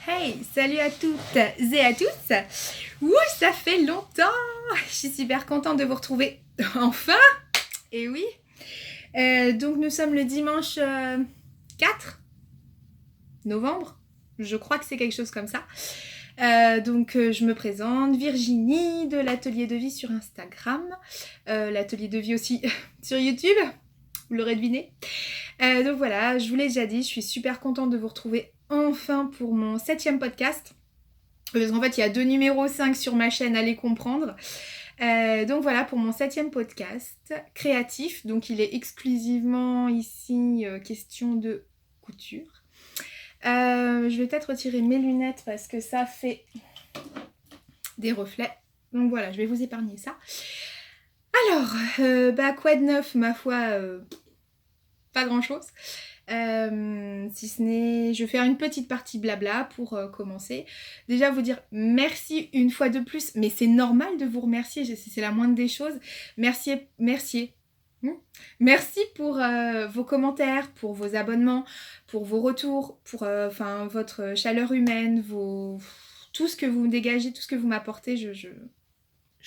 Hey, salut à toutes et à tous. Ouh, ça fait longtemps. Je suis super contente de vous retrouver enfin. Et oui. Donc nous sommes le dimanche 4 novembre. Je crois que c'est quelque chose comme ça. Je me présente, Virginie de l'Atelier de Vie sur Instagram. L'Atelier de Vie aussi sur YouTube. Vous l'aurez deviné. Donc voilà, je vous l'ai déjà dit, je suis super contente de vous retrouver enfin pour mon 7e podcast. Parce qu'en fait, il y a 2 numéros 5 sur ma chaîne, allez comprendre. Donc voilà, pour mon 7e podcast créatif. Donc il est exclusivement ici question de couture. Je vais peut-être retirer mes lunettes parce que ça fait des reflets. Donc voilà, je vais vous épargner ça. Alors, quoi de neuf, ma foi, pas grand-chose. Si ce n'est, je vais faire une petite partie blabla pour commencer. Déjà vous dire merci une fois de plus, mais c'est normal de vous remercier, c'est la moindre des choses. Merci pour vos commentaires, pour vos abonnements, pour vos retours, pour votre chaleur humaine, tout ce que vous me dégagez, tout ce que vous m'apportez, je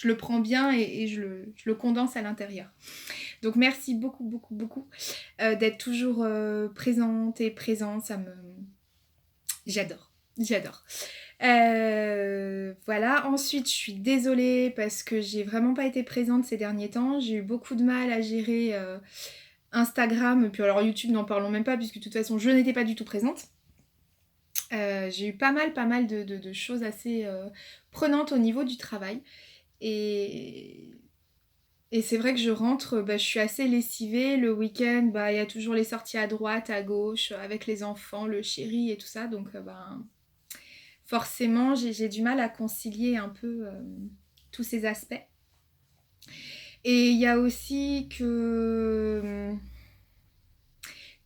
le prends bien et je le condense à l'intérieur. Donc merci beaucoup d'être toujours présente et présent, j'adore. Voilà, ensuite je suis désolée parce que j'ai vraiment pas été présente ces derniers temps, j'ai eu beaucoup de mal à gérer Instagram, puis alors YouTube n'en parlons même pas puisque de toute façon je n'étais pas du tout présente. J'ai eu pas mal de choses assez prenantes au niveau du travail et c'est vrai que je rentre, je suis assez lessivée. Le week-end, il y a toujours les sorties à droite, à gauche, avec les enfants, le chéri et tout ça. Donc, forcément, j'ai du mal à concilier un peu tous ces aspects. Et il y a aussi que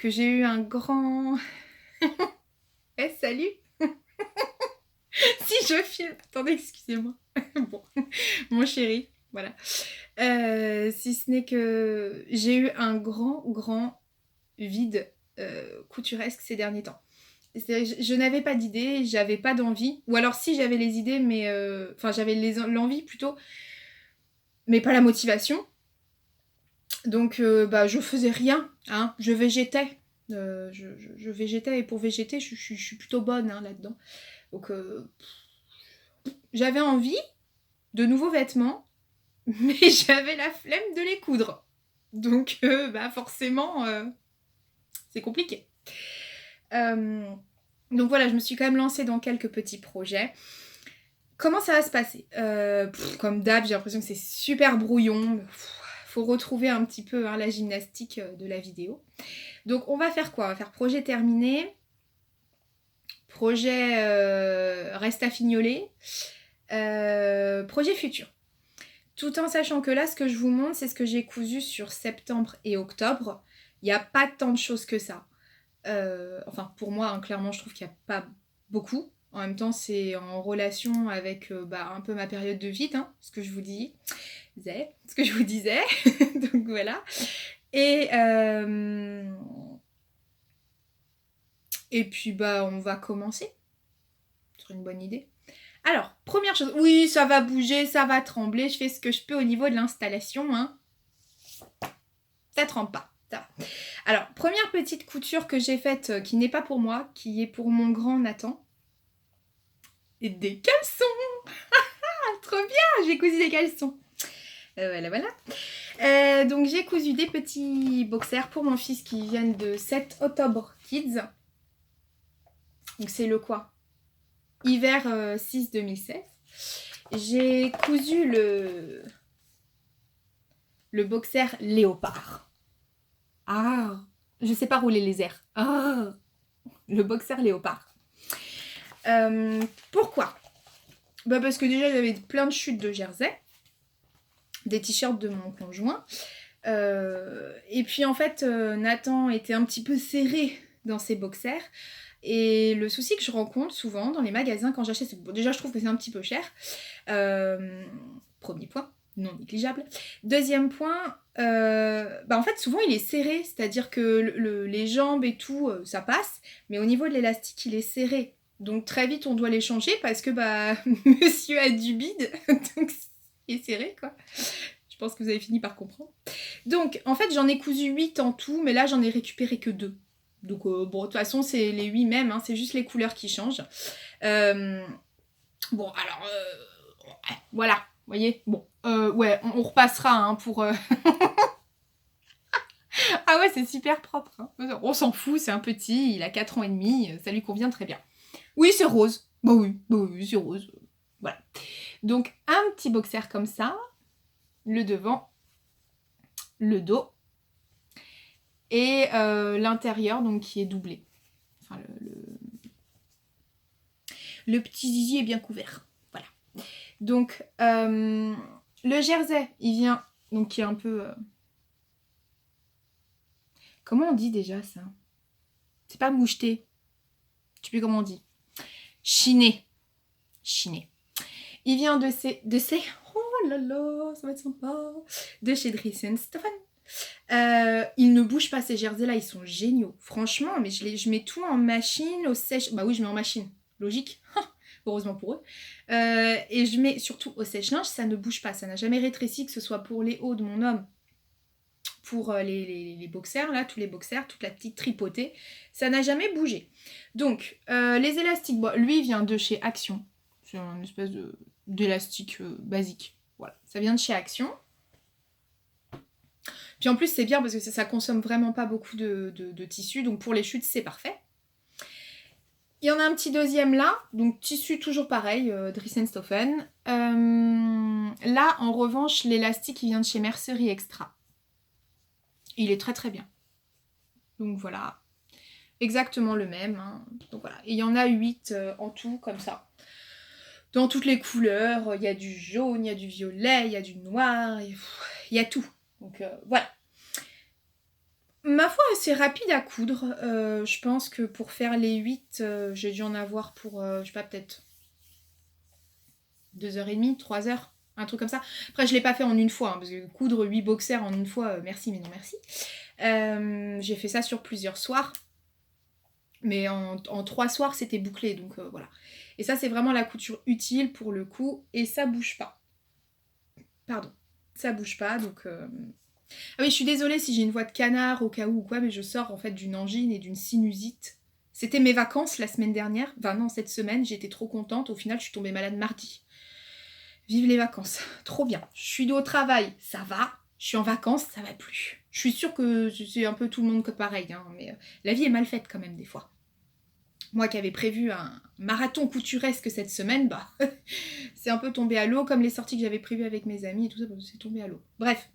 j'ai eu un grand... Eh, salut. Si je filme... Attendez, excusez-moi. Bon, mon chéri, voilà. Si ce n'est que j'ai eu un grand vide couturesque ces derniers temps. Je n'avais pas d'idées, j'avais pas d'envie, ou alors si j'avais les idées, mais j'avais l'envie plutôt, mais pas la motivation. Donc je faisais rien, hein, je végétais. Je végétais et pour végéter, je suis plutôt bonne hein, là-dedans. Donc j'avais envie de nouveaux vêtements, mais j'avais la flemme de les coudre. Donc forcément, c'est compliqué. Donc voilà, je me suis quand même lancée dans quelques petits projets. Comment ça va se passer comme d'hab, j'ai l'impression que c'est super brouillon. Faut retrouver un petit peu hein, la gymnastique de la vidéo. Donc on va faire quoi? On va faire projet terminé, projet reste à fignoler, projet futur. Tout en sachant que là, ce que je vous montre, c'est ce que j'ai cousu sur septembre et octobre. Il n'y a pas tant de choses que ça. Pour moi, hein, clairement, je trouve qu'il n'y a pas beaucoup. En même temps, c'est en relation avec un peu ma période de vide, hein, ce que je vous disais. Donc voilà. Et puis, on va commencer. C'est une bonne idée. Alors, première chose, oui, ça va bouger, ça va trembler, je fais ce que je peux au niveau de l'installation, hein. Ça tremble pas, ça va. Alors, première petite couture que j'ai faite, qui n'est pas pour moi, qui est pour mon grand Nathan. Et des caleçons. Trop bien, j'ai cousu des caleçons. Voilà. Donc, j'ai cousu des petits boxers pour mon fils qui viennent de 7 Octobre Kids. Donc, c'est le quoi? Hiver 6 2016. J'ai cousu le boxer léopard. Ah, je sais pas rouler les airs. Ah, le boxer léopard. Pourquoi? Parce que déjà j'avais plein de chutes de jersey, des t-shirts de mon conjoint. Et puis en fait, Nathan était un petit peu serré dans ses boxers. Et le souci que je rencontre souvent dans les magasins quand j'achète, déjà je trouve que c'est un petit peu cher. Premier point, non négligeable. Deuxième point, en fait souvent il est serré, c'est-à-dire que les jambes et tout, ça passe, mais au niveau de l'élastique il est serré. Donc très vite, on doit les changer parce que bah monsieur a du bide, donc c'est serré quoi. Je pense que vous avez fini par comprendre. Donc en fait, j'en ai cousu 8 en tout, mais là j'en ai récupéré que 2. Donc bon, de toute façon, c'est les 8 mêmes, hein, c'est juste les couleurs qui changent. Bon, alors ouais, voilà, vous voyez. Bon, ouais, on repassera hein, pour Ah ouais, c'est super propre. Hein. On s'en fout, c'est un petit, il a 4 ans et demi, ça lui convient très bien. Oui, c'est rose. Bah oui, c'est rose. Voilà. Donc, un petit boxer comme ça, le devant, le dos, et l'intérieur, donc qui est doublé. Enfin, le petit zizi est bien couvert. Voilà. Donc, le jersey, il vient, donc qui est un peu... Comment on dit déjà ça? C'est pas moucheté. Je sais plus comment on dit. Chiné. Il vient de ces... Oh là là, ça va être sympa. De chez Dries & Stefan. Ils ne bougent pas ces jerseys là, ils sont géniaux. Franchement, mais je mets tout en machine, au sèche... Bah oui, je mets en machine. Logique. Heureusement pour eux. Et je mets surtout au sèche-linge, ça ne bouge pas. Ça n'a jamais rétréci, que ce soit pour les hauts de mon homme, pour les boxers, là, tous les boxers, toute la petite tripotée. Ça n'a jamais bougé. Donc, les élastiques, bon, lui, il vient de chez Action. C'est une espèce d'élastique basique. Voilà, ça vient de chez Action. Puis en plus, c'est bien parce que ça consomme vraiment pas beaucoup de tissu. Donc pour les chutes, c'est parfait. Il y en a un petit deuxième là. Donc tissu toujours pareil, Dries & Stefan. Là, en revanche, l'élastique, il vient de chez Mercerie Extra. Il est très très bien. Donc voilà. Exactement le même. Hein. Donc voilà. Et il y en a 8 en tout, comme ça. Dans toutes les couleurs. Il y a du jaune, il y a du violet, il y a du noir. Il y a tout. Donc voilà. Ma foi, c'est rapide à coudre. Je pense que pour faire les 8, j'ai dû en avoir pour, je sais pas, peut-être 2h30, 3h, un truc comme ça. Après, je l'ai pas fait en une fois, hein, parce que coudre 8 boxers en une fois, merci, mais non merci. J'ai fait ça sur plusieurs soirs. Mais en 3 soirs, c'était bouclé, donc voilà. Et ça, c'est vraiment la couture utile pour le coup, et ça bouge pas. Pardon, ça bouge pas, donc... Ah oui, je suis désolée si j'ai une voix de canard au cas où ou quoi, mais je sors en fait d'une angine et d'une sinusite. C'était mes vacances la semaine dernière. Enfin non, cette semaine, j'étais trop contente. Au final, je suis tombée malade mardi. Vive les vacances. Trop bien. Je suis au travail, ça va. Je suis en vacances, ça va plus. Je suis sûre que c'est un peu tout le monde que pareil, hein, mais la vie est mal faite quand même des fois. Moi qui avais prévu un marathon couturesque cette semaine, bah c'est un peu tombé à l'eau, comme les sorties que j'avais prévues avec mes amis et tout ça, c'est tombé à l'eau. Bref,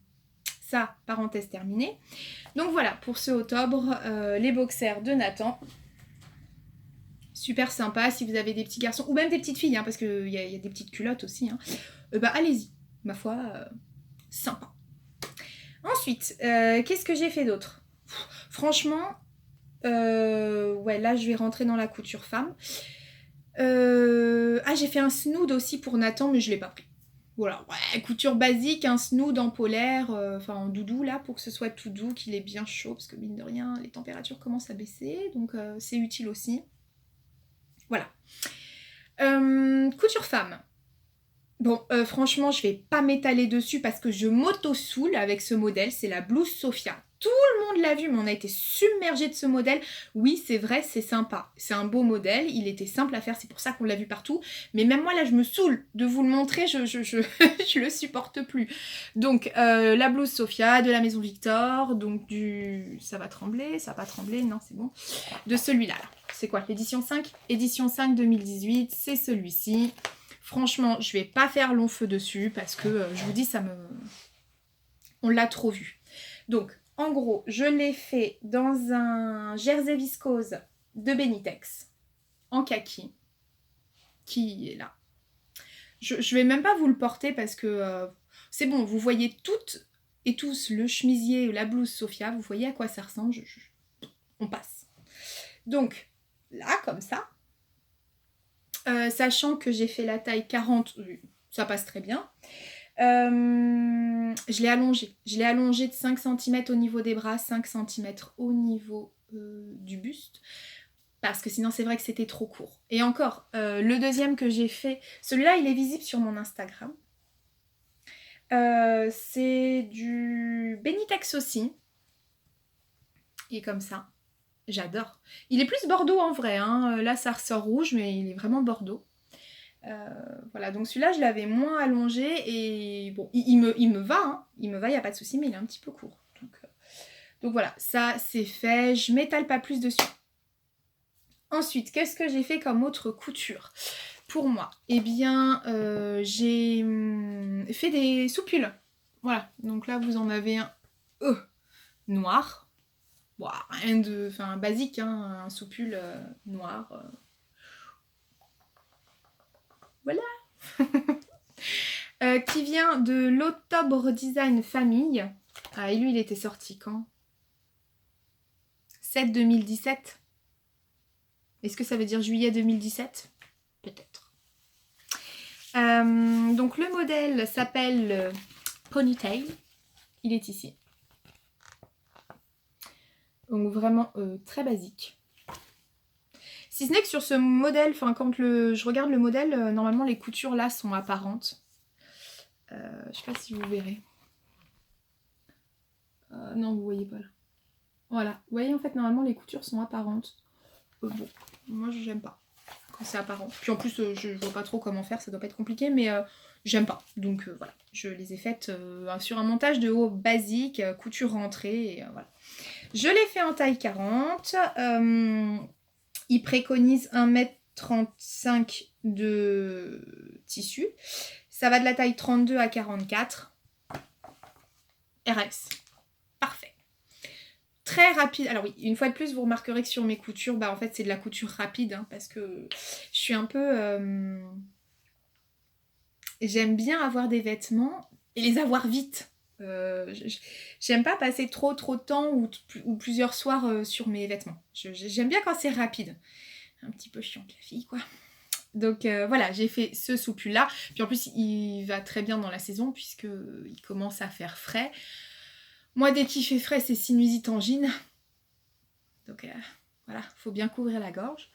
ça, parenthèse terminée. Donc voilà, pour ce octobre, les boxers de Nathan. Super sympa, si vous avez des petits garçons, ou même des petites filles, hein, parce qu'il y a des petites culottes aussi. Hein. Bah allez-y, ma foi, sympa. Ensuite, qu'est-ce que j'ai fait d'autre? Franchement, ouais, là je vais rentrer dans la couture femme. J'ai fait un snood aussi pour Nathan, mais je l'ai pas pris. Voilà, ouais, couture basique, un snood en polaire, enfin en doudou là, pour que ce soit tout doux, qu'il est bien chaud, parce que mine de rien, les températures commencent à baisser, donc c'est utile aussi. Voilà. Couture femme. Bon, franchement, je vais pas m'étaler dessus parce que je m'auto-soule avec ce modèle, c'est la blouse Sophia. Tout le monde l'a vu, mais on a été submergé de ce modèle. Oui, c'est vrai, c'est sympa. C'est un beau modèle, il était simple à faire, c'est pour ça qu'on l'a vu partout. Mais même moi, là, je me saoule de vous le montrer, je le supporte plus. Donc, la blouse Sophia de la Maison Victor, donc du... Ça va trembler, ça va pas trembler, non, c'est bon. De celui-là, là. C'est quoi, l'édition 5? Édition 5 2018, c'est celui-ci. Franchement, je vais pas faire long feu dessus parce que, je vous dis, on l'a trop vu. Donc, en gros, je l'ai fait dans un jersey viscose de Benitex en kaki qui est là. Je vais même pas vous le porter parce que c'est bon, vous voyez toutes et tous le chemisier ou la blouse Sophia, vous voyez à quoi ça ressemble, on passe. Donc, là, comme ça, sachant que j'ai fait la taille 40, ça passe très bien. Je l'ai allongé. Je l'ai allongé de 5 cm au niveau des bras, 5 cm au niveau du buste. parce que sinon c'est vrai que c'était trop court. Et encore, le deuxième que j'ai fait, celui-là il est visible sur mon Instagram. C'est du Benitex aussi. Il est comme ça. J'adore. Il est plus Bordeaux en vrai, hein. Là ça ressort rouge, mais il est vraiment Bordeaux. Voilà, donc celui-là je l'avais moins allongé et bon, il me va, hein. Il me va, il n'y a pas de souci, mais il est un petit peu court. Donc voilà, ça c'est fait, je m'étale pas plus dessus. Ensuite, qu'est-ce que j'ai fait comme autre couture pour moi? Eh bien, j'ai fait des soupules. Voilà, donc là vous en avez un noir. Bon, rien de... Enfin, basique, hein, un soupule noir. Voilà. Qui vient de l'Octobre Design Famille. Ah, et lui, il était sorti quand? 7 2017. Est-ce que ça veut dire juillet 2017? Peut-être. Donc le modèle s'appelle Ponytail. Il est ici. Donc vraiment très basique. Si ce n'est que sur ce modèle, enfin quand je regarde le modèle, normalement les coutures là sont apparentes. Je sais pas si vous verrez. Non, vous voyez pas là. Voilà, vous voyez en fait normalement les coutures sont apparentes. Bon, moi j'aime pas quand c'est apparent. Puis en plus je vois pas trop comment faire, ça doit pas être compliqué, mais j'aime pas. Donc voilà, je les ai faites sur un montage de haut basique, couture rentrée, et voilà. Je l'ai fait en taille 40. Il préconise 1,35 m de tissu. Ça va de la taille 32 à 44. RS. Parfait. Très rapide. Alors oui, une fois de plus, vous remarquerez que sur mes coutures, bah en fait c'est de la couture rapide, hein, parce que je suis un peu... J'aime bien avoir des vêtements et les avoir vite. J'aime pas passer trop de temps ou plusieurs soirs sur mes vêtements. J'aime bien quand c'est rapide. Un petit peu chiante la fille, quoi. Donc voilà, j'ai fait ce soupule-là. Puis en plus, il va très bien dans la saison puisqu'il commence à faire frais. Moi, dès qu'il fait frais, c'est sinusite angine. Donc voilà, faut bien couvrir la gorge.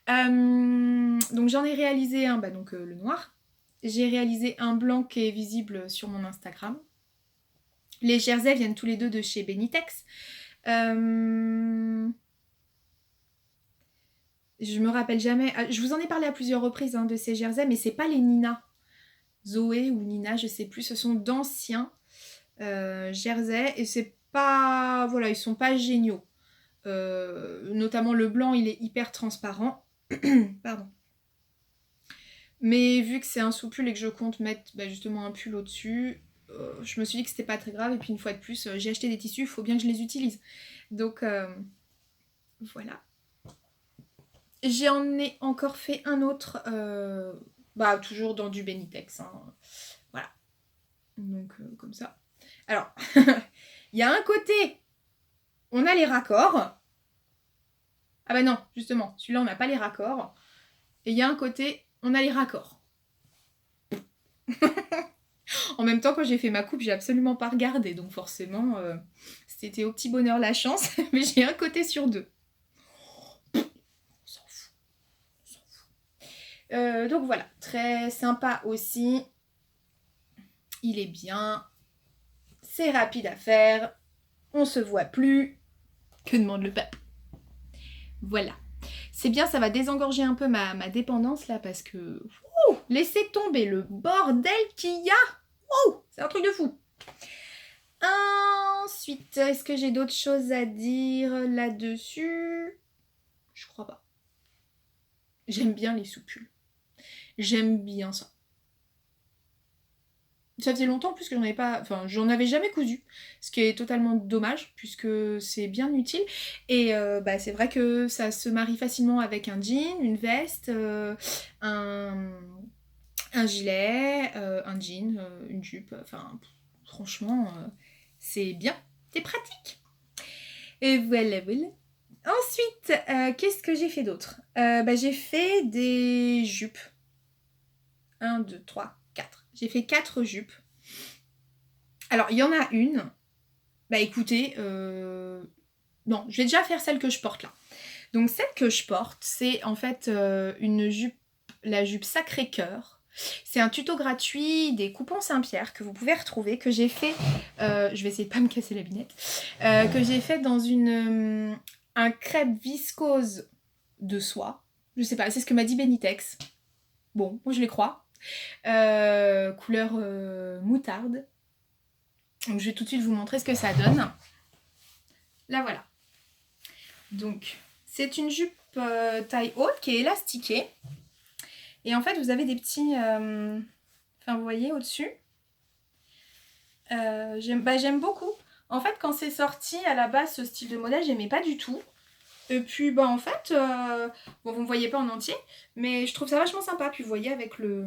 Donc j'en ai réalisé un, donc le noir. J'ai réalisé un blanc qui est visible sur mon Instagram. Les jerseys viennent tous les deux de chez Benitex. Je me rappelle jamais. Je vous en ai parlé à plusieurs reprises de ces jerseys, mais c'est pas les Nina. Zoé ou Nina, je sais plus. Ce sont d'anciens jerseys et c'est pas... Voilà, ils sont pas géniaux. Notamment le blanc, il est hyper transparent. Pardon. Mais vu que c'est un soupule et que je compte mettre justement un pull au-dessus, je me suis dit que c'était pas très grave. Et puis une fois de plus, j'ai acheté des tissus, il faut bien que je les utilise. Donc voilà. J'en ai encore fait un autre, toujours dans du Benitex. Hein. Voilà. Donc comme ça. Alors, il y a un côté, on a les raccords. Ah bah non, justement, celui-là on n'a pas les raccords. Et il y a un côté, on a les raccords. En même temps, quand j'ai fait ma coupe, j'ai absolument pas regardé. Donc forcément, c'était au petit bonheur la chance. Mais j'ai un côté sur deux. On s'en fout. Donc voilà, très sympa aussi. Il est bien. C'est rapide à faire. On se voit plus. Que demande le pape? Voilà. C'est bien, ça va désengorger un peu ma dépendance là parce que... laissez tomber le bordel qu'il y a. C'est un truc de fou. Ensuite, est-ce que j'ai d'autres choses à dire là-dessus? Je crois pas. J'aime bien les soupules. J'aime bien ça. Ça faisait longtemps en plus que j'en avais pas... Enfin, j'en avais jamais cousu. Ce qui est totalement dommage, puisque c'est bien utile. Et c'est vrai que ça se marie facilement avec un jean, une veste, un gilet, un jean, une jupe. Enfin, franchement, c'est bien. C'est pratique. Et voilà, voilà. Ensuite, qu'est-ce que j'ai fait d'autre? J'ai fait des jupes. 1, 2, 3, 4. J'ai fait 4 jupes. Alors, il y en a une. Écoutez, non, je vais déjà faire celle que je porte là. Donc celle que je porte, c'est en fait une jupe, la jupe Sacré-Cœur. C'est un tuto gratuit des coupons Saint-Pierre que vous pouvez retrouver, que j'ai fait, je vais essayer de pas me casser la binette, que j'ai fait dans un crêpe viscose de soie. Je sais pas, c'est ce que m'a dit Benitex. Bon, moi je les crois. Couleur moutarde. Donc je vais tout de suite vous montrer ce que ça donne. Là voilà. Donc c'est une jupe taille haute qui est élastiquée. Et en fait vous avez des petits... Enfin vous voyez au-dessus. J'aime beaucoup. En fait quand c'est sorti à la base ce style de modèle j'aimais pas du tout. Et puis en fait, bon vous ne voyez pas en entier, mais je trouve ça vachement sympa. Puis vous voyez avec le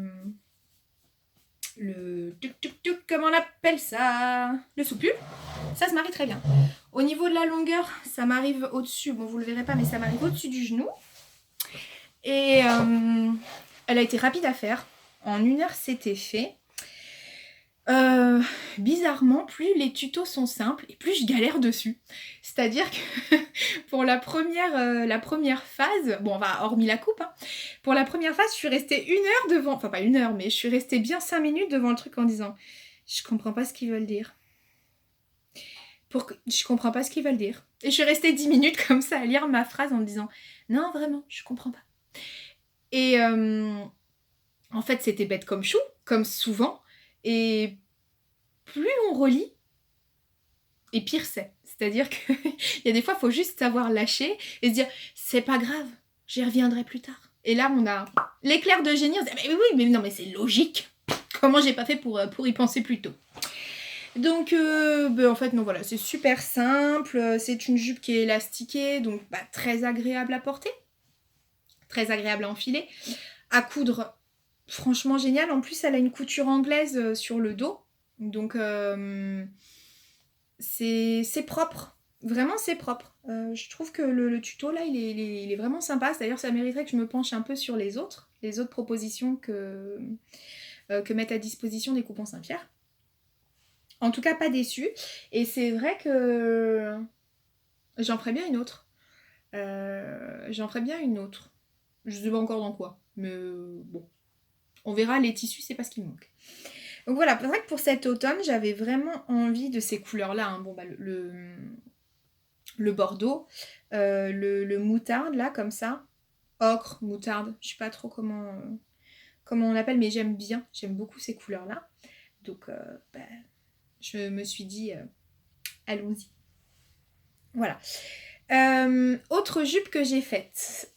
comment on appelle ça, le soupul, ça se marie très bien. Au niveau de la longueur, ça m'arrive au-dessus, bon vous le verrez pas, mais ça m'arrive au-dessus du genou. Et elle a été rapide à faire. En 1 heure c'était fait. Bizarrement, plus les tutos sont simples et plus je galère dessus. C'est-à-dire que pour la première phase, bon, hormis la coupe, hein, pour la première phase, je suis restée 1 heure devant, enfin pas 1 heure, mais je suis restée bien 5 minutes devant le truc en disant je comprends pas ce qu'ils veulent dire. Je comprends pas ce qu'ils veulent dire. Et je suis restée 10 minutes comme ça à lire ma phrase en me disant non, vraiment, je comprends pas. Et en fait, c'était bête comme chou, comme souvent. Et plus on relit, et pire c'est. C'est-à-dire qu'il y a des fois, il faut juste savoir lâcher et se dire c'est pas grave, j'y reviendrai plus tard. Et là, on a l'éclair de génie, on se dit mais oui, mais non, mais c'est logique. Comment j'ai pas fait pour y penser plus tôt. Donc, en fait, non, voilà, c'est super simple. C'est une jupe qui est élastiquée, donc très agréable à porter, très agréable à enfiler. À coudre, franchement génial. En plus, elle a une couture anglaise sur le dos. Donc, c'est propre. Vraiment, c'est propre. Je trouve que le tuto, là, il est vraiment sympa. D'ailleurs, ça mériterait que je me penche un peu sur les autres propositions que mettent à disposition des coupons Saint-Pierre. En tout cas, pas déçue. Et c'est vrai que j'en ferais bien une autre. Je sais pas encore dans quoi. Mais bon. On verra, les tissus, c'est pas ce qui me manque. Donc voilà, c'est vrai que pour cet automne, j'avais vraiment envie de ces couleurs-là. Hein. Bon, le bordeaux, le moutarde, là, comme ça. Ocre, moutarde, je sais pas trop comment on l'appelle, mais j'aime bien. J'aime beaucoup ces couleurs-là. Donc, je me suis dit, allons-y. Voilà. Autre jupe que j'ai faite.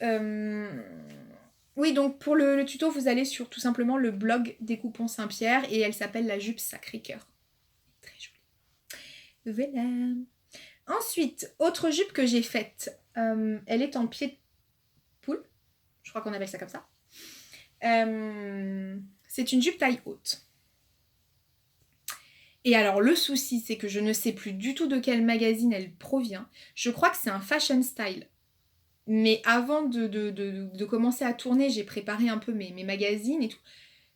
Oui, donc pour le tuto, vous allez sur tout simplement le blog des coupons Saint-Pierre et elle s'appelle la jupe Sacré-Cœur. Très jolie. Voilà. Ensuite, autre jupe que j'ai faite. Elle est en pied de poule. Je crois qu'on appelle ça comme ça. C'est une jupe taille haute. Et alors le souci, c'est que je ne sais plus du tout de quel magazine elle provient. Je crois que c'est un Fashion Style. Mais avant de commencer à tourner, j'ai préparé un peu mes magazines et tout.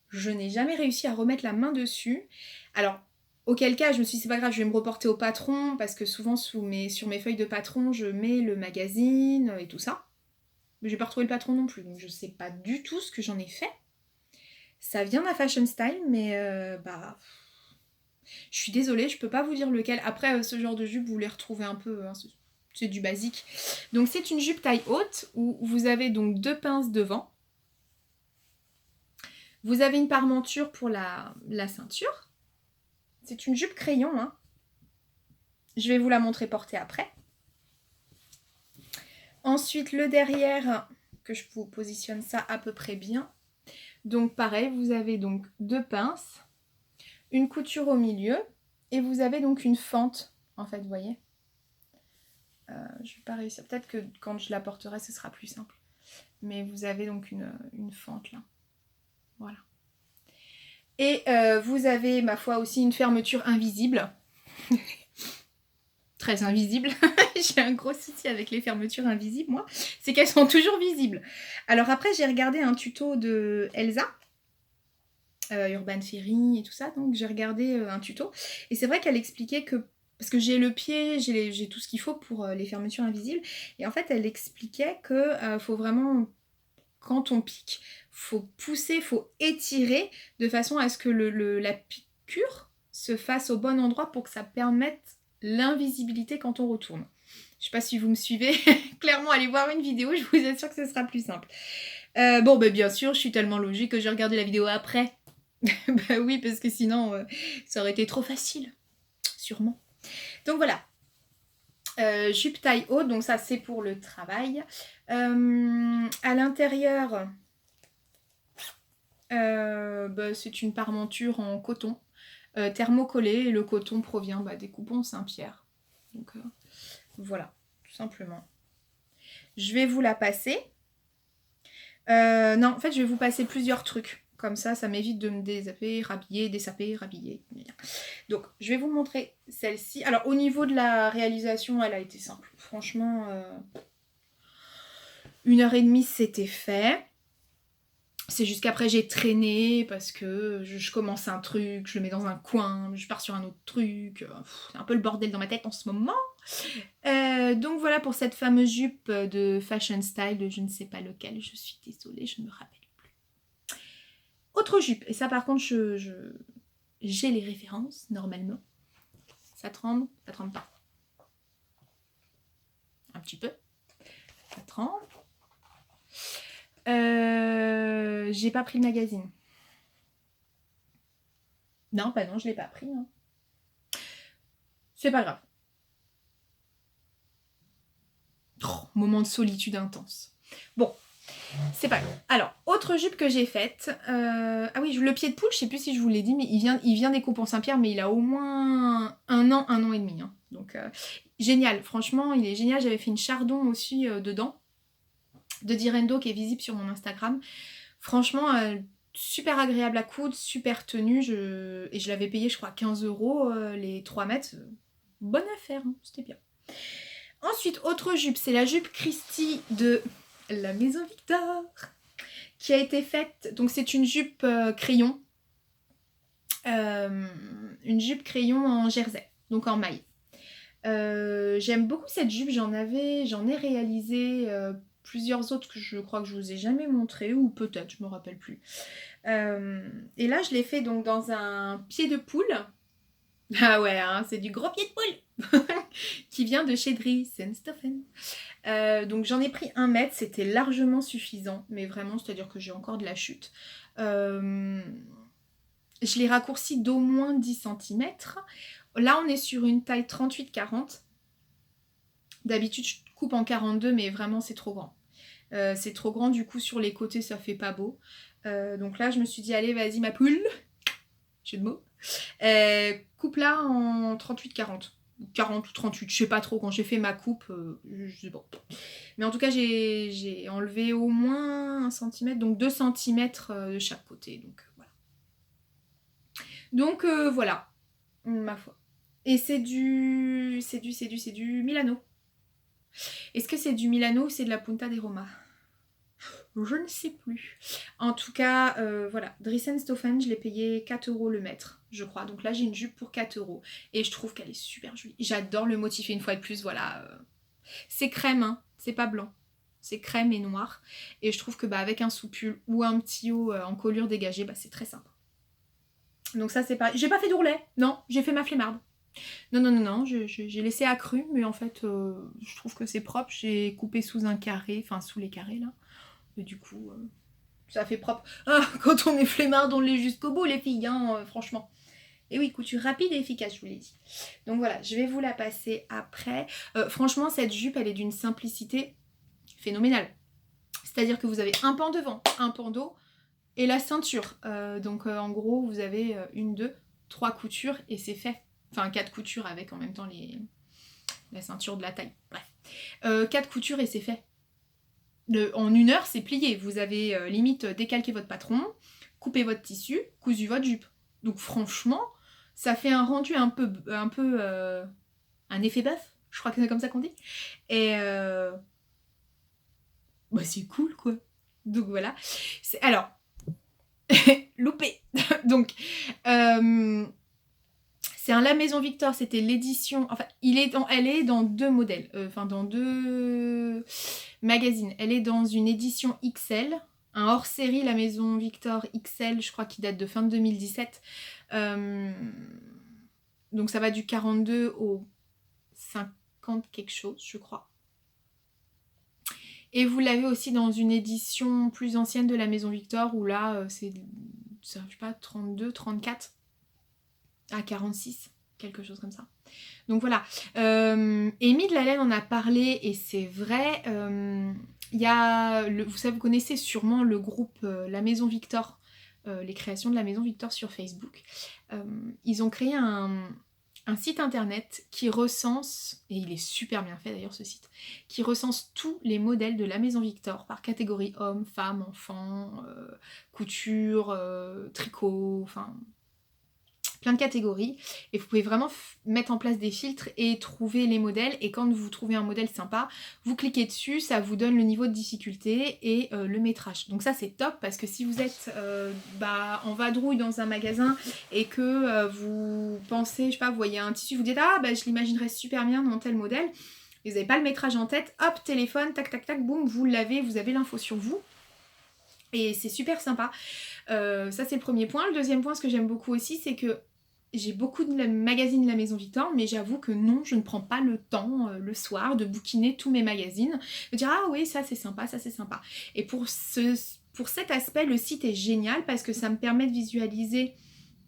Je n'ai jamais réussi à remettre la main dessus. Alors, auquel cas, je me suis dit, c'est pas grave, je vais me reporter au patron, parce que souvent, sur mes feuilles de patron, je mets le magazine et tout ça. Mais j'ai pas retrouvé le patron non plus, donc je sais pas du tout ce que j'en ai fait. Ça vient d'un Fashion Style, mais je suis désolée, je peux pas vous dire lequel. Après, ce genre de jupe, vous les retrouvez un peu... Hein, c'est du basique. Donc c'est une jupe taille haute où vous avez donc 2 pinces devant. Vous avez une parmenture pour la ceinture. C'est une jupe crayon. Hein. Je vais vous la montrer portée après. Ensuite le derrière, que je vous positionne ça à peu près bien. Donc pareil, vous avez donc 2 pinces, une couture au milieu et vous avez donc une fente en fait, vous voyez. Je vais pas réussir. Peut-être que quand je la porterai, ce sera plus simple. Mais vous avez donc une fente là. Voilà. Et vous avez, ma foi, aussi une fermeture invisible. Très invisible. J'ai un gros souci avec les fermetures invisibles, moi. C'est qu'elles sont toujours visibles. Alors après, j'ai regardé un tuto de Elsa. Urban Fairy et tout ça. Donc j'ai regardé un tuto. Et c'est vrai qu'elle expliquait que parce que j'ai le pied, j'ai tout ce qu'il faut pour les fermetures invisibles. Et en fait, elle expliquait que faut vraiment, quand on pique, faut pousser, faut étirer de façon à ce que la piqûre se fasse au bon endroit pour que ça permette l'invisibilité quand on retourne. Je sais pas si vous me suivez. Clairement, allez voir une vidéo, je vous assure que ce sera plus simple. Bon, bah bien sûr, je suis tellement logique que j'ai regardé la vidéo après. Bah oui, parce que sinon, ça aurait été trop facile. Sûrement. Donc voilà. Jupe taille haute, donc ça c'est pour le travail. À l'intérieur, bah, c'est une parmenture en coton thermocollé, et le coton provient des coupons Saint-Pierre. Donc voilà, tout simplement. Je vais vous la passer. Non, en fait, je vais vous passer plusieurs trucs. Comme ça m'évite de me désapper, rhabiller, dessaper, rhabiller. Donc, je vais vous montrer celle-ci. Alors, au niveau de la réalisation, elle a été simple. Franchement, 1h30, c'était fait. C'est juste qu'après, j'ai traîné parce que je commence un truc, je le mets dans un coin, je pars sur un autre truc. C'est un peu le bordel dans ma tête en ce moment. Donc voilà pour cette fameuse jupe de Fashion Style, de je ne sais pas lequel, je suis désolée, je ne me rappelle plus. Autre jupe, et ça par contre j'ai les références normalement. Ça tremble pas. Un petit peu. Ça tremble. J'ai pas pris le magazine. Non, non, je l'ai pas pris. Hein. C'est pas grave. Oh, moment de solitude intense. Bon, c'est pas grave. Alors, autre jupe que j'ai faite. Ah oui, le pied de poule, je sais plus si je vous l'ai dit, mais il vient des Coupons Saint-Pierre, mais il a au moins un an et demi. Hein. Donc, génial. Franchement, il est génial. J'avais fait une chardon aussi dedans, de Direndo, qui est visible sur mon Instagram. Franchement, super agréable à coudre, super tenue. Et je l'avais payé, je crois, 15 € les 3 mètres. Bonne affaire, hein. C'était bien. Ensuite, autre jupe, c'est la jupe Christie de la Maison Victor, qui a été faite, donc c'est une jupe crayon, une jupe crayon en jersey, donc en maille. J'aime beaucoup cette jupe, j'en ai réalisé plusieurs autres que je crois que je vous ai jamais montré, ou peut-être, je me rappelle plus. Et là, je l'ai fait donc dans un pied de poule. Ah ouais, hein, c'est du gros pied de poule qui vient de chez Dries-en-Stoffen. Donc j'en ai pris 1 mètre, c'était largement suffisant, mais vraiment, c'est-à-dire que j'ai encore de la chute. Je l'ai raccourci d'au moins 10 cm. Là, on est sur une taille 38-40. D'habitude, je coupe en 42, mais vraiment, c'est trop grand. C'est trop grand, du coup, sur les côtés, ça fait pas beau. Donc là, je me suis dit, allez, vas-y, ma poule. Jeu de mots. Coupe-la en 38-40. 40 ou 38, je sais pas trop. Quand j'ai fait ma coupe, bon. Mais en tout cas, j'ai enlevé au moins 1 cm, donc 2 cm de chaque côté. Donc voilà. Donc voilà, ma foi. Et c'est du Milano. Est-ce que c'est du Milano ou c'est de la Punta de Roma? Je ne sais plus. En tout cas, voilà. Dries-en-Stoffen, je l'ai payé 4 € le mètre, je crois. Donc là, j'ai une jupe pour 4 €. Et je trouve qu'elle est super jolie. J'adore le motif, et une fois de plus, voilà. C'est crème, hein. C'est pas blanc. C'est crème et noir. Et je trouve que avec un sous-pull ou un petit haut en colure dégagée, c'est très sympa. Donc ça, c'est pareil. J'ai pas fait d'ourlet. Non, j'ai fait ma flemmarde. Non, j'ai laissé accru, mais en fait, je trouve que c'est propre. J'ai coupé sous un carré, enfin sous les carrés, là. Et du coup, ça fait propre. Ah, quand on est flemmard, on l'est jusqu'au bout, les filles, hein, franchement. Et oui, couture rapide et efficace, je vous l'ai dit. Donc voilà, je vais vous la passer après. Franchement, cette jupe, elle est d'une simplicité phénoménale. C'est-à-dire que vous avez un pan devant, un pan dos et la ceinture. Donc en gros, vous avez 1, 2, 3 coutures et c'est fait. Enfin, 4 coutures avec en même temps la ceinture de la taille. Bref. 4 coutures et c'est fait. En 1 heure, c'est plié. Vous avez limite décalqué votre patron, coupé votre tissu, cousu votre jupe. Donc franchement, ça fait un rendu un peu un effet bœuf. Je crois que c'est comme ça qu'on dit. Et c'est cool, quoi. Donc voilà. Alors, loupé. Donc, C'est un La Maison Victor, c'était l'édition... Enfin, elle est dans 2 modèles, dans 2 magazines. Elle est dans une édition XL, un hors-série La Maison Victor XL, je crois qu'il date de fin de 2017. Donc ça va du 42 au 50 quelque chose, je crois. Et vous l'avez aussi dans une édition plus ancienne de La Maison Victor, où là, c'est, je sais pas, 32, 34 à 46, quelque chose comme ça. Donc voilà. Amy de la Laine en a parlé, et c'est vrai, il y a, vous connaissez sûrement le groupe La Maison Victor, les créations de La Maison Victor sur Facebook. Ils ont créé un site internet qui recense, et il est super bien fait d'ailleurs ce site, qui recense tous les modèles de La Maison Victor par catégorie homme, femme, enfant, couture, tricot, enfin plein de catégories, et vous pouvez vraiment mettre en place des filtres et trouver les modèles, et quand vous trouvez un modèle sympa, vous cliquez dessus, ça vous donne le niveau de difficulté et le métrage. Donc ça c'est top, parce que si vous êtes en vadrouille dans un magasin et que vous pensez, je sais pas, vous voyez un tissu, vous dites ah je l'imaginerais super bien dans tel modèle, et vous n'avez pas le métrage en tête, hop, téléphone, tac tac tac, boum, vous l'avez, vous avez l'info sur vous. Et c'est super sympa. Ça c'est le premier point. Le deuxième point, ce que j'aime beaucoup aussi, c'est que j'ai beaucoup de magazines de La Maison Victor, mais j'avoue que non, je ne prends pas le temps le soir de bouquiner tous mes magazines, de dire ah oui, ça c'est sympa, ça c'est sympa. Et pour cet aspect, le site est génial, parce que ça me permet de visualiser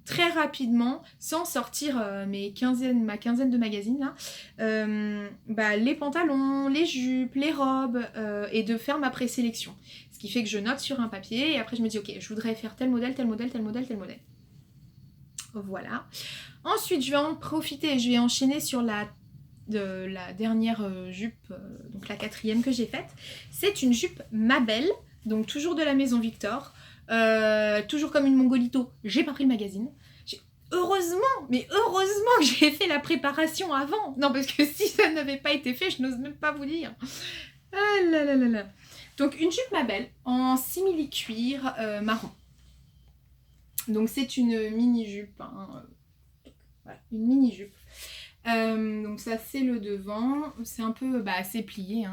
très rapidement, sans sortir ma quinzaine de magazines là, les pantalons, les jupes, les robes, et de faire ma présélection. Ce qui fait que je note sur un papier, et après je me dis ok, je voudrais faire tel modèle, tel modèle, tel modèle, tel modèle. Voilà. Ensuite, je vais en profiter et je vais enchaîner sur la dernière jupe, donc la 4e que j'ai faite. C'est une jupe Mabel, donc toujours de La Maison Victor. Toujours comme une mongolito, j'ai pas pris le magazine. Heureusement que j'ai fait la préparation avant. Non, parce que si ça n'avait pas été fait, je n'ose même pas vous dire. Ah là là là là. Donc une jupe Mabel en simili-cuir marron. Donc c'est une mini-jupe, voilà, une mini-jupe. Donc ça c'est le devant, c'est un peu, c'est plié,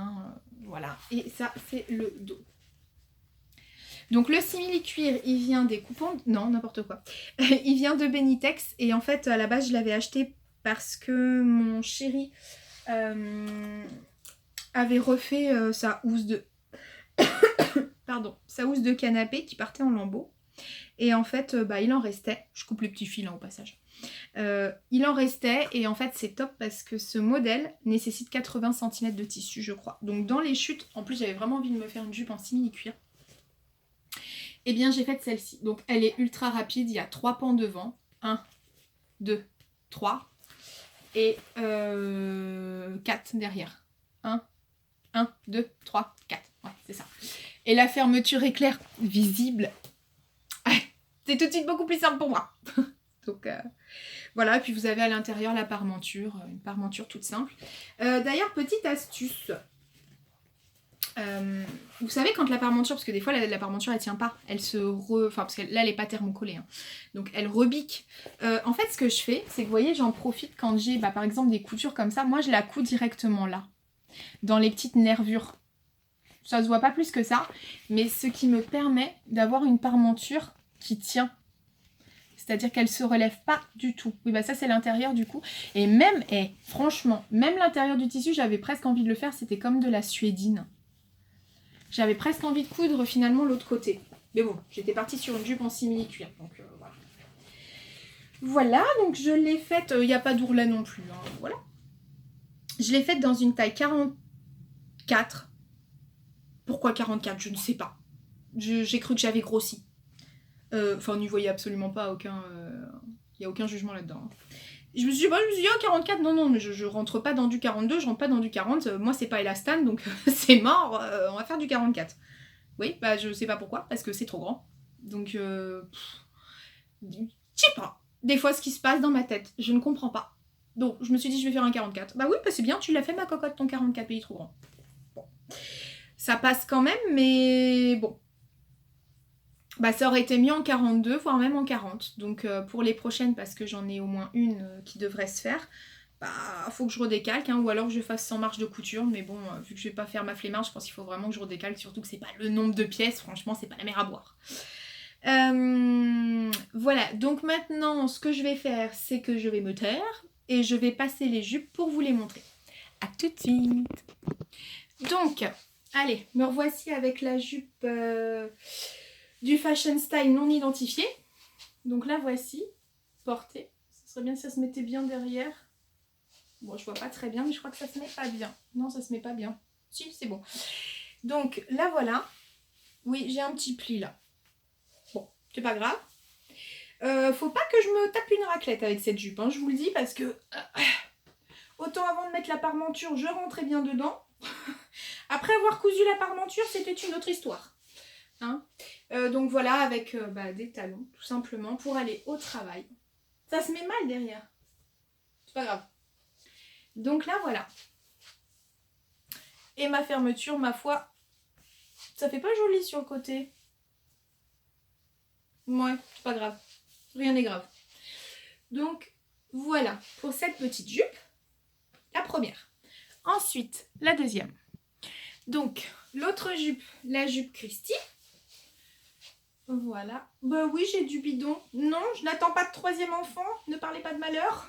voilà. Et ça c'est le dos. Donc le simili-cuir, il vient des coupons, non n'importe quoi. Il vient de Benitex, et en fait à la base je l'avais acheté parce que mon chéri avait refait sa housse de sa housse de canapé qui partait en lambeaux. Et en fait, il en restait. Je coupe les petits fils au passage. Il en restait, et en fait c'est top parce que ce modèle nécessite 80 cm de tissu, je crois. Donc dans les chutes, en plus j'avais vraiment envie de me faire une jupe en simili-cuir. Et bien j'ai fait celle-ci. Donc elle est ultra rapide, il y a 3 pans devant. 1, 2, 3. Et 4 derrière. 1, 2, 3, 4. Ouais, c'est ça. Et la fermeture éclair visible. C'est tout de suite beaucoup plus simple pour moi. Donc voilà, et puis vous avez à l'intérieur la parmenture, une parmenture toute simple. D'ailleurs, petite astuce. Vous savez quand la parmenture, parce que des fois la parmenture elle tient pas, elle se parce que là elle est pas thermocollée, donc elle rebique. En fait ce que je fais, c'est que vous voyez, j'en profite quand j'ai par exemple des coutures comme ça, moi je la couds directement là, dans les petites nervures. Ça se voit pas plus que ça, mais ce qui me permet d'avoir une parmenture qui tient. C'est-à-dire qu'elle se relève pas du tout. Oui, ça c'est l'intérieur du coup. Et même, franchement, même l'intérieur du tissu, j'avais presque envie de le faire, c'était comme de la suédine. J'avais presque envie de coudre finalement l'autre côté. Mais bon, j'étais partie sur une jupe en simili-cuir. Donc voilà. Voilà, donc je l'ai faite, il n'y a pas d'ourlet non plus. Voilà. Je l'ai faite dans une taille 44. Pourquoi 44? Je ne sais pas. J'ai cru que j'avais grossi. Enfin, on n'y voyait absolument pas aucun... Il n'y a aucun jugement là-dedans. Je me suis dit, 44, non, mais je rentre pas dans du 42, je rentre pas dans du 40. Moi, c'est pas Elastan, donc c'est mort, on va faire du 44. Oui, je sais pas pourquoi, parce que c'est trop grand. Donc, je sais pas. Des fois, ce qui se passe dans ma tête, je ne comprends pas. Donc, je me suis dit, je vais faire un 44. Bah oui, c'est bien, tu l'as fait, ma cocotte, ton 44, mais il est trop grand. Bon. Ça passe quand même, mais bon. Bah ça aurait été mieux en 42, voire même en 40. Donc pour les prochaines, parce que j'en ai au moins une qui devrait se faire, bah faut que je redécalque, hein, ou alors que je fasse sans marge de couture. Mais bon, vu que je vais pas faire ma flemmarde, je pense qu'il faut vraiment que je redécalque, surtout que c'est pas le nombre de pièces, franchement c'est pas la mer à boire. Voilà, donc maintenant ce que je vais faire, c'est que je vais me taire et je vais passer les jupes pour vous les montrer. A tout de suite. Donc, allez, me revoici avec la jupe du fashion style non identifié. Donc la voici, portée. Ce serait bien si ça se mettait bien derrière. Bon, je vois pas très bien, mais je crois que ça se met pas bien. Non, ça se met pas bien. Si, c'est bon. Donc la voilà. Oui, j'ai un petit pli là. Bon, c'est pas grave. Faut pas que je me tape une raclette avec cette jupe, hein, je vous le dis, parce que autant avant de mettre la parmenture, je rentrais bien dedans. Après avoir cousu la parmenture, c'était une autre histoire. Hein, donc voilà, avec des talons, tout simplement, pour aller au travail. Ça se met mal derrière. C'est pas grave. Donc là, voilà. Et ma fermeture, ma foi, ça fait pas joli sur le côté. Ouais, c'est pas grave. Rien n'est grave. Donc, voilà pour cette petite jupe. La première. Ensuite, la deuxième. Donc, l'autre jupe, la jupe Christie. Voilà. Bah oui, j'ai du bidon. Non, je n'attends pas de troisième enfant. Ne parlez pas de malheur.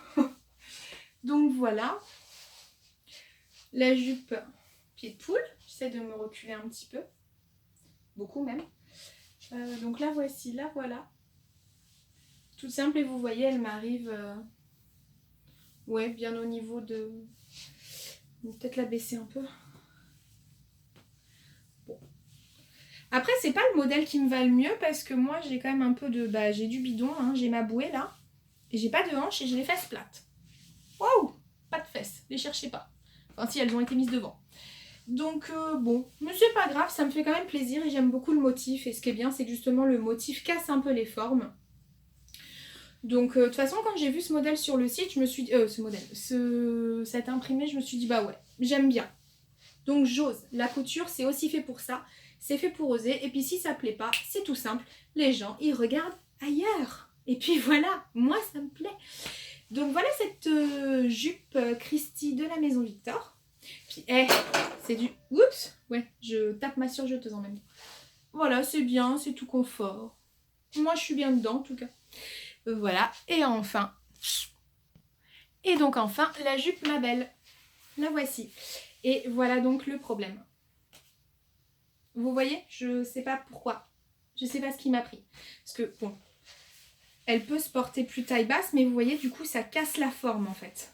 Donc voilà. La jupe pied de poule. J'essaie de me reculer un petit peu. Beaucoup même. Donc la voici, la voilà. Toute simple et vous voyez, elle m'arrive ouais, bien au niveau de... Peut-être la baisser un peu. Bon. Après, c'est pas le modèle qui me va le mieux parce que moi, j'ai quand même un peu de... Bah, j'ai du bidon, hein, j'ai ma bouée là. Et j'ai pas de hanches et j'ai les fesses plates. Waouh! Pas de fesses, les cherchez pas. Enfin si, elles ont été mises devant. Donc bon, mais c'est pas grave, ça me fait quand même plaisir et j'aime beaucoup le motif. Et ce qui est bien, c'est que justement le motif casse un peu les formes. Donc de toute façon, quand j'ai vu ce modèle sur le site, je me suis dit... cet imprimé, je me suis dit bah ouais, j'aime bien. Donc j'ose. La couture, c'est aussi fait pour ça. C'est fait pour oser. Et puis si ça plaît pas, c'est tout simple. Les gens, ils regardent ailleurs. Et puis voilà, moi ça me plaît. Donc voilà cette jupe Christie de la Maison Victor. Puis c'est du... Oups. Ouais, je tape ma surjeteuse en même temps. Voilà, c'est bien, c'est tout confort. Moi je suis bien dedans en tout cas. Voilà, et enfin... Et donc enfin, la jupe ma belle. La voici. Et voilà donc le problème. Vous voyez, je sais pas pourquoi. Je sais pas ce qui m'a pris. Parce que, bon, elle peut se porter plus taille basse, mais vous voyez, du coup, ça casse la forme, en fait.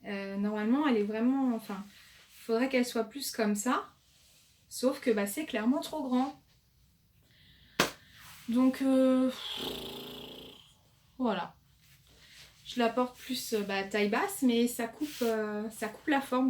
Normalement, elle est vraiment... Enfin, il faudrait qu'elle soit plus comme ça. Sauf que, bah, c'est clairement trop grand. Donc, voilà. Je la porte plus taille basse, mais ça coupe la forme.